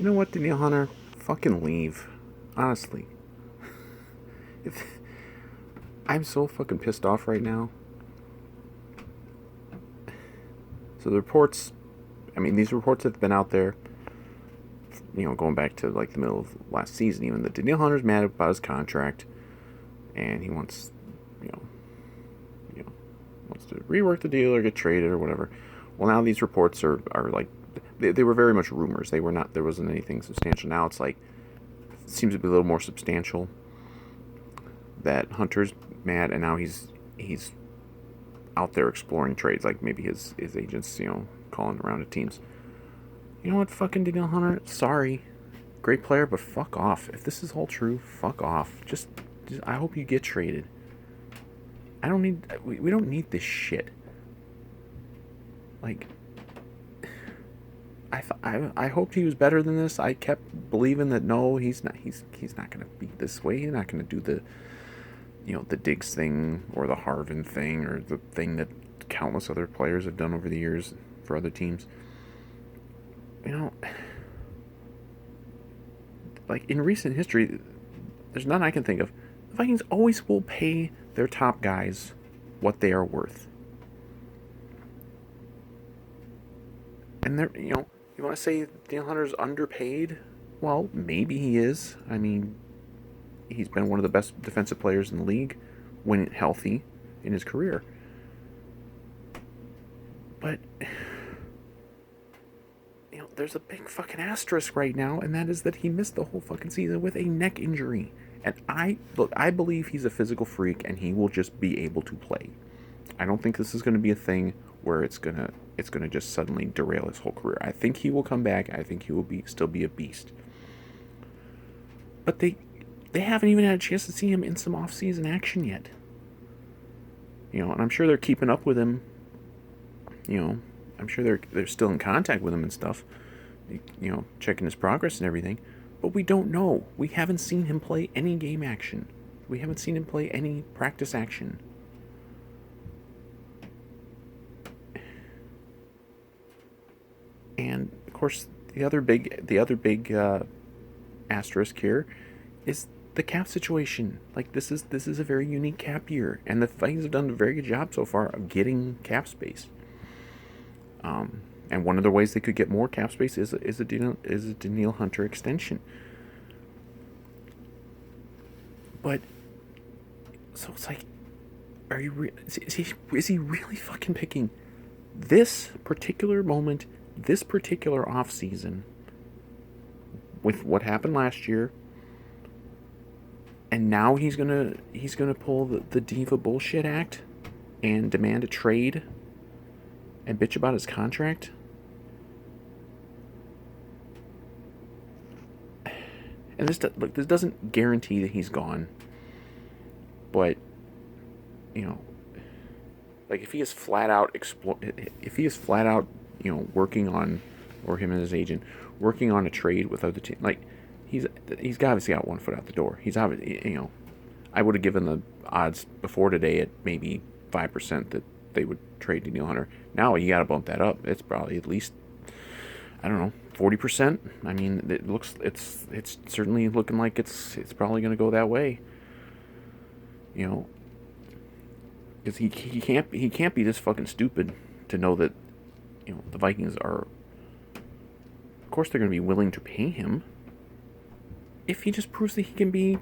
You know what, Danielle Hunter? Fucking leave. Honestly. If, I'm so fucking pissed off right now. So the reports, these reports have been out there, going back to like the middle of last season even, that Danielle Hunter's mad about his contract and he wants, you know, wants to rework the deal or get traded or whatever. Well, now these reports are like, they were very much rumors. They were not, there wasn't anything substantial. Now it's like, it seems to be a little more substantial that Hunter's mad and now he's out there exploring trades, like maybe his agents, calling around to teams. You know what, fucking Danielle Hunter, sorry. Great player, but fuck off. If this is all true, fuck off. Just I hope you get traded. I don't need, we don't need this shit. Like, I hoped he was better than this. I kept believing that no, he's not gonna be this way. He's not gonna do the, the Diggs thing or the Harvin thing or the thing that countless other players have done over the years for other teams. Like in recent history, there's none I can think of. The Vikings always will pay their top guys what they are worth. And they're, you want to say Danielle Hunter's underpaid? Well, maybe he is. I mean, he's been one of the best defensive players in the league when healthy in his career. But there's a big fucking asterisk right now, and that is that he missed the whole fucking season with a neck injury. And I believe he's a physical freak and he will just be able to play. I don't think this is going to be a thing where it's gonna just suddenly derail his whole career. I think he will come back. I think he will still be a beast. But they haven't even had a chance to see him in some off-season action yet. And I'm sure they're keeping up with him. I'm sure they're still in contact with him and stuff. Checking his progress and everything. But we don't know. We haven't seen him play any game action. We haven't seen him play any practice action. And of course, the other big asterisk here is the cap situation. Like this is a very unique cap year, and the Vikings have done a very good job so far of getting cap space. And one of the ways they could get more cap space is a Danielle Hunter extension. But so it's like, is he really fucking picking this particular moment, this particular off season, with what happened last year, and now he's gonna pull the diva bullshit act and demand a trade and bitch about his contract? And this doesn't guarantee that he's gone, but like if he is flat out working on, or him and his agent working on a trade with other teams, like he's obviously got one foot out the door. He's obviously, I would have given the odds before today at maybe 5% that they would trade Danielle Hunter. Now you got to bump that up. It's probably at least, I don't know, 40%. I mean, it's certainly looking like it's probably going to go that way. Because he can't be this fucking stupid to know that the Vikings are, of course they're going to be willing to pay him if he just proves that he can be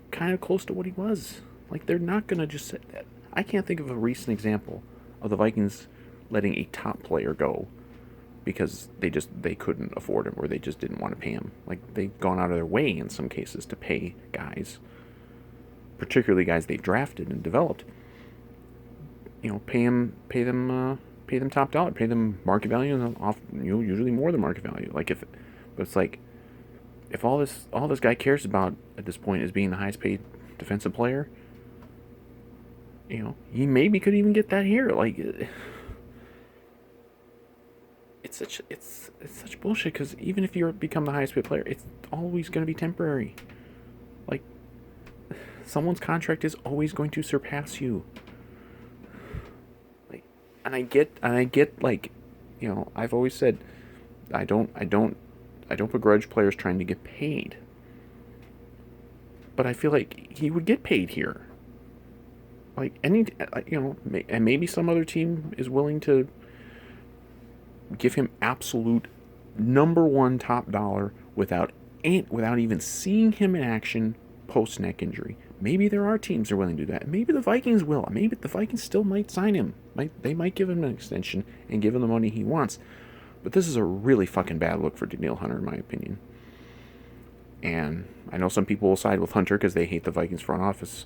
kind of close to what he was. Like, they're not going to just say that. I can't think of a recent example of the Vikings letting a top player go because they couldn't afford him, or they just didn't want to pay him. Like, they've gone out of their way in some cases to pay guys, particularly guys they've drafted and developed. Pay them top dollar, pay them market value, and off, usually more than market value. Like but it's like, if all this guy cares about at this point is being the highest paid defensive player, he maybe could even get that here. Like, it's such bullshit, because even if you become the highest paid player, it's always going to be temporary. Like, someone's contract is always going to surpass you. Like, and I get like, I've always said I don't I don't begrudge players trying to get paid. But I feel like he would get paid here. Like and maybe some other team is willing to give him absolute number one top dollar without even seeing him in action post neck injury. Maybe there are teams that are willing to do that. Maybe the Vikings will. Maybe the Vikings still might sign him. They might give him an extension and give him the money he wants. But this is a really fucking bad look for Danielle Hunter, in my opinion. And I know some people will side with Hunter because they hate the Vikings front office.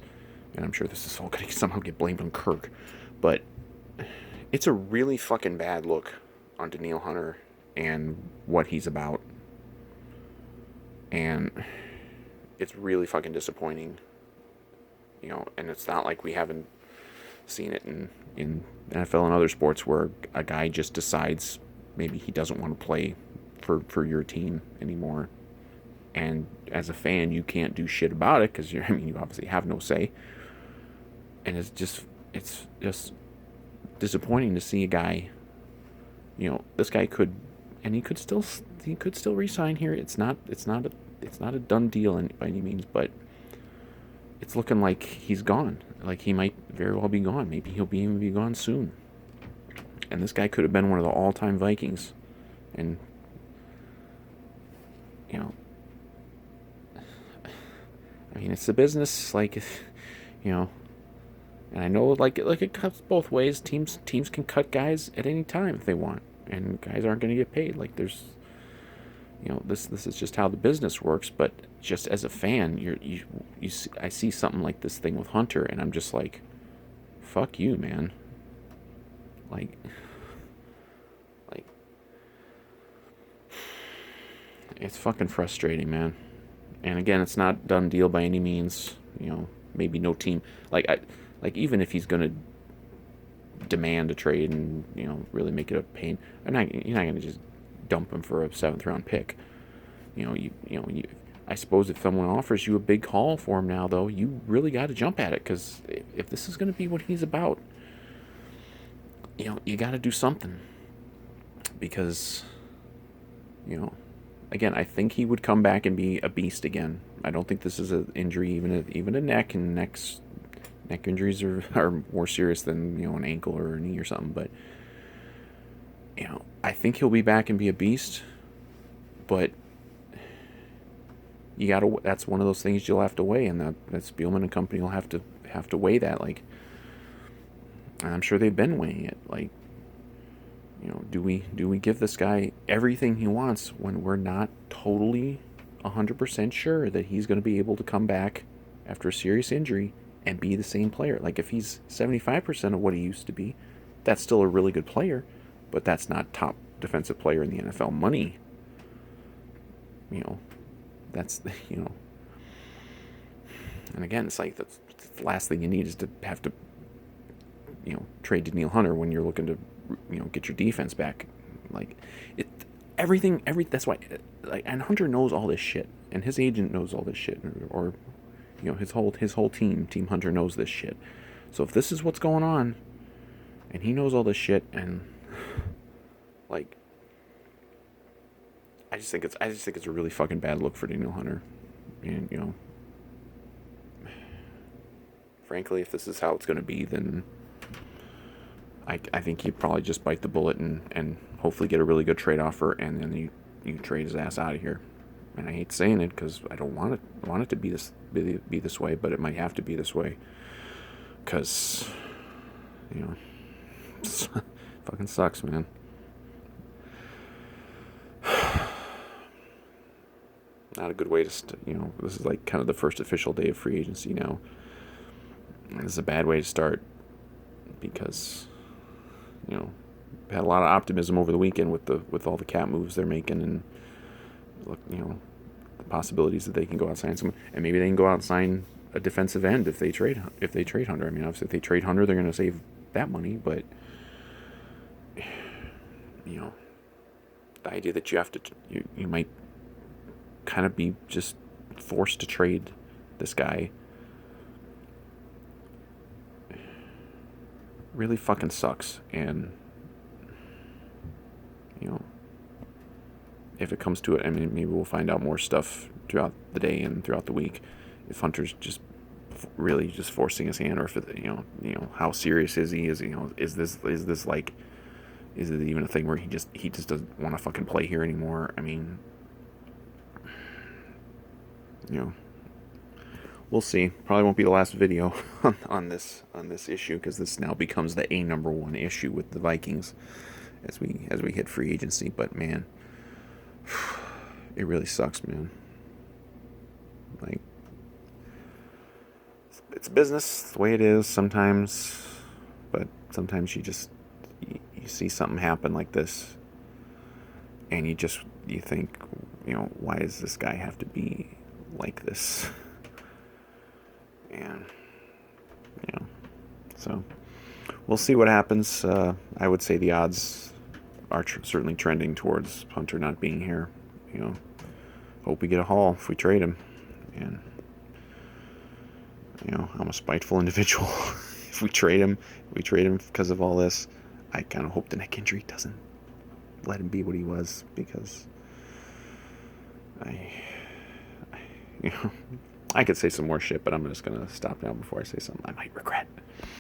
And I'm sure this is all going to somehow get blamed on Kirk. But it's a really fucking bad look on Danielle Hunter and what he's about. And it's really fucking disappointing. And it's not like we haven't seen it in NFL and other sports where a guy just decides maybe he doesn't want to play for your team anymore. And as a fan, you can't do shit about it because you obviously have no say. And it's just disappointing to see a guy. This guy he could still resign here. It's not a done deal by any means, but it's looking like he's gone. Like he might very well be gone. Maybe he'll even be gone soon. And this guy could have been one of the all-time Vikings. And it's a business, and I know like it cuts both ways. Teams can cut guys at any time if they want, and guys aren't going to get paid. Like there's, this is just how the business works. But just as a fan, I see something like this thing with Hunter, and I'm just like, fuck you, man. Like it's fucking frustrating, man. And again, it's not a done deal by any means. Maybe no team like even if he's gonna demand a trade and really make it a pain, you're not gonna just dump him for a 7th round pick. I suppose if someone offers you a big haul for him now, though, you really got to jump at it because if this is gonna be what he's about, you got to do something because again, I think he would come back and be a beast again. I don't think this is an injury, even a neck, and neck injuries are more serious than an ankle or a knee or something. But I think he'll be back and be a beast. But that's one of those things you'll have to weigh, and that Spielman and company will have to weigh that. Like, I'm sure they've been weighing it. Like, do we give this guy everything he wants when we're not totally 100% sure that he's going to be able to come back after a serious injury and be the same player? Like if he's 75% of what he used to be, that's still a really good player, but that's not top defensive player in the NFL money. That's and again, it's like the last thing you need is to have to trade Danielle Hunter when you're looking to get your defense back. Like that's why and Hunter knows all this shit, and his agent knows all this shit, or his whole team Hunter knows this shit. So if this is what's going on and he knows all this shit, and like I just think it's a really fucking bad look for Danielle Hunter. And frankly, if this is how it's going to be, then I think he'd probably just bite the bullet and hopefully get a really good trade offer, and then you trade his ass out of here. And I hate saying it because I don't want it to be this way, but it might have to be this way because fucking sucks, man. Not a good way to this is like kind of the first official day of free agency now. This is a bad way to start because had a lot of optimism over the weekend with all the cap moves they're making, and look, the possibilities that they can go out and sign someone, and maybe they can go out and sign a defensive end if they trade Hunter. I mean, obviously if they trade Hunter, they're going to save that money, but the idea that you might kind of be just forced to trade this guy really fucking sucks. And if it comes to it, I mean, maybe we'll find out more stuff throughout the day and throughout the week. If Hunter's just really just forcing his hand, or if it, how serious is he? Is this like, is it even a thing where he just doesn't want to fucking play here anymore? I mean, we'll see. Probably won't be the last video on this issue, because this now becomes the number one issue with the Vikings as we hit free agency. But man, it really sucks, man. Like, it's business the way it is sometimes, but sometimes you see something happen like this, and you think, why does this guy have to be like this? And so we'll see what happens. I would say the odds are certainly trending towards Hunter not being here. Hope we get a haul if we trade him. And I'm a spiteful individual. If we trade him because of all this, I kind of hope the neck injury doesn't let him be what he was, because I could say some more shit, but I'm just gonna stop now before I say something I might regret.